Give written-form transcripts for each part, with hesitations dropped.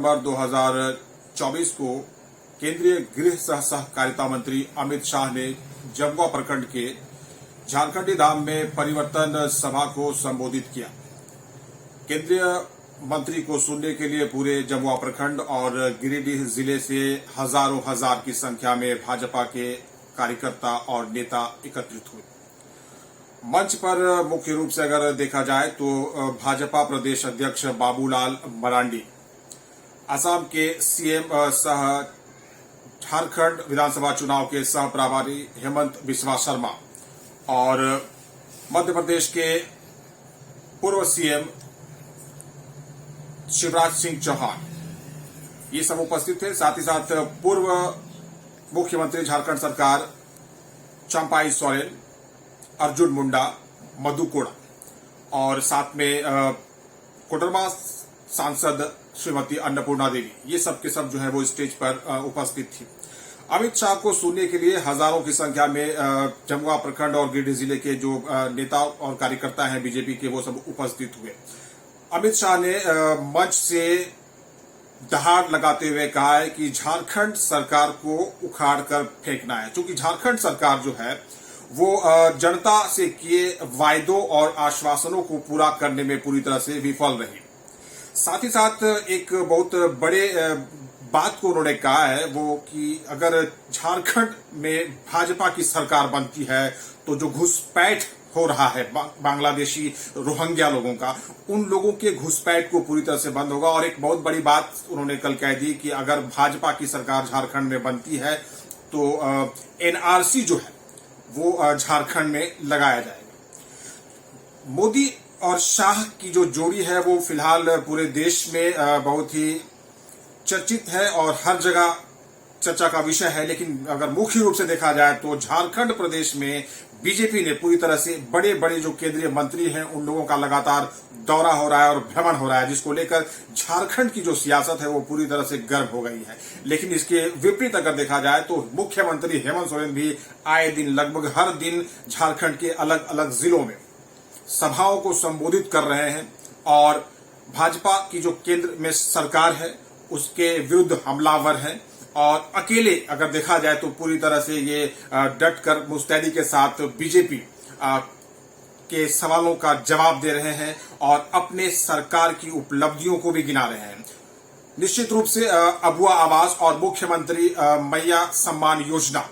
नवंबर 2024 को केंद्रीय गृह सह सहकारिता मंत्री अमित शाह ने जमुआ प्रखंड के झारखंडी धाम में परिवर्तन सभा को संबोधित किया। केंद्रीय मंत्री को सुनने के लिए पूरे जमुआ प्रखंड और गिरिडीह जिले से हजारों हजार की संख्या में भाजपा के कार्यकर्ता और नेता एकत्रित हुए। मंच पर मुख्य रूप से अगर देखा जाए तो भाजपा प्रदेश अध्यक्ष बाबूलाल मरांडी, असम के सीएम सह झारखंड विधानसभा चुनाव के सह प्रभारी हेमंत बिस्वा शर्मा और मध्य प्रदेश के पूर्व सीएम शिवराज सिंह चौहान, ये सब उपस्थित थे। साथ ही साथ पूर्व मुख्यमंत्री झारखंड सरकार चंपाई सोरेन, अर्जुन मुंडा, मधु कोड़ा और साथ में कोडरमा सांसद श्रीमती अन्नपूर्णा देवी, ये सब के सब जो है वो स्टेज पर उपस्थित थी। अमित शाह को सुनने के लिए हजारों की संख्या में जमुआ प्रखंड और गिरिडीह जिले के जो नेता और कार्यकर्ता हैं बीजेपी के, वो सब उपस्थित हुए। अमित शाह ने मंच से दहाड़ लगाते हुए कहा है कि झारखंड सरकार को उखाड़ कर फेंकना है, क्योंकि झारखंड सरकार जो है वो जनता से किए वायदों और आश्वासनों को पूरा करने में पूरी तरह से विफल रही। साथ ही साथ एक बहुत बड़े बात को उन्होंने कहा है वो कि अगर झारखंड में भाजपा की सरकार बनती है तो जो घुसपैठ हो रहा है बांग्लादेशी रोहिंग्या लोगों का, उन लोगों के घुसपैठ को पूरी तरह से बंद होगा। और एक बहुत बड़ी बात उन्होंने कल कह दी कि अगर भाजपा की सरकार झारखंड में बनती है तो एनआरसी जो है वो झारखंड में लगाया जाएगा। मोदी और शाह की जो जोड़ी है वो फिलहाल पूरे देश में बहुत ही चर्चित है और हर जगह चर्चा का विषय है। लेकिन अगर मुख्य रूप से देखा जाए तो झारखंड प्रदेश में बीजेपी ने पूरी तरह से बड़े बड़े जो केंद्रीय मंत्री हैं उन लोगों का लगातार दौरा हो रहा है और भ्रमण हो रहा है, जिसको लेकर झारखंड की जो सियासत है वो पूरी तरह से गर्म हो गई है। लेकिन इसके विपरीत अगर देखा जाए तो मुख्यमंत्री हेमंत सोरेन भी आए दिन, लगभग हर दिन झारखंड के अलग अलग जिलों में सभाओं को संबोधित कर रहे हैं और भाजपा की जो केंद्र में सरकार है उसके विरुद्ध हमलावर हैं। और अकेले अगर देखा जाए तो पूरी तरह से ये डट कर मुस्तैदी के साथ बीजेपी के सवालों का जवाब दे रहे हैं और अपने सरकार की उपलब्धियों को भी गिना रहे हैं। निश्चित रूप से अबुआ आवास और मुख्यमंत्री मैया सम्मान योजना,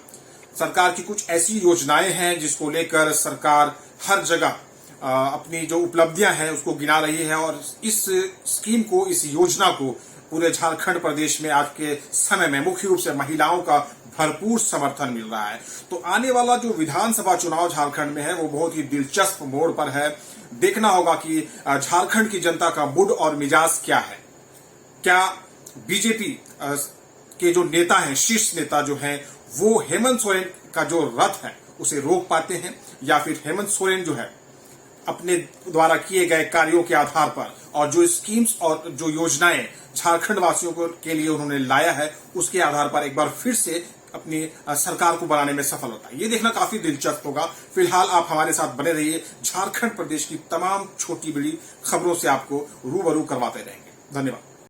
सरकार की कुछ ऐसी योजनाएं हैं जिसको लेकर सरकार हर जगह अपनी जो उपलब्धियां हैं उसको गिना रही है और इस स्कीम को, इस योजना को पूरे झारखंड प्रदेश में आज के समय में मुख्य रूप से महिलाओं का भरपूर समर्थन मिल रहा है। तो आने वाला जो विधानसभा चुनाव झारखंड में है वो बहुत ही दिलचस्प मोड़ पर है। देखना होगा कि झारखंड की जनता का मूड और मिजाज क्या है। क्या बीजेपी के जो नेता हैं, शीर्ष नेता जो हैं, वो हेमंत सोरेन का जो रथ है उसे रोक पाते हैं, या फिर हेमंत सोरेन जो है अपने द्वारा किए गए कार्यों के आधार पर और जो स्कीम्स और जो योजनाएं झारखंड वासियों के लिए उन्होंने लाया है उसके आधार पर एक बार फिर से अपनी सरकार को बनाने में सफल होता है। ये देखना काफी दिलचस्प होगा। फिलहाल आप हमारे साथ बने रहिए, झारखंड प्रदेश की तमाम छोटी बड़ी खबरों से आपको रूबरू करवाते रहेंगे। धन्यवाद।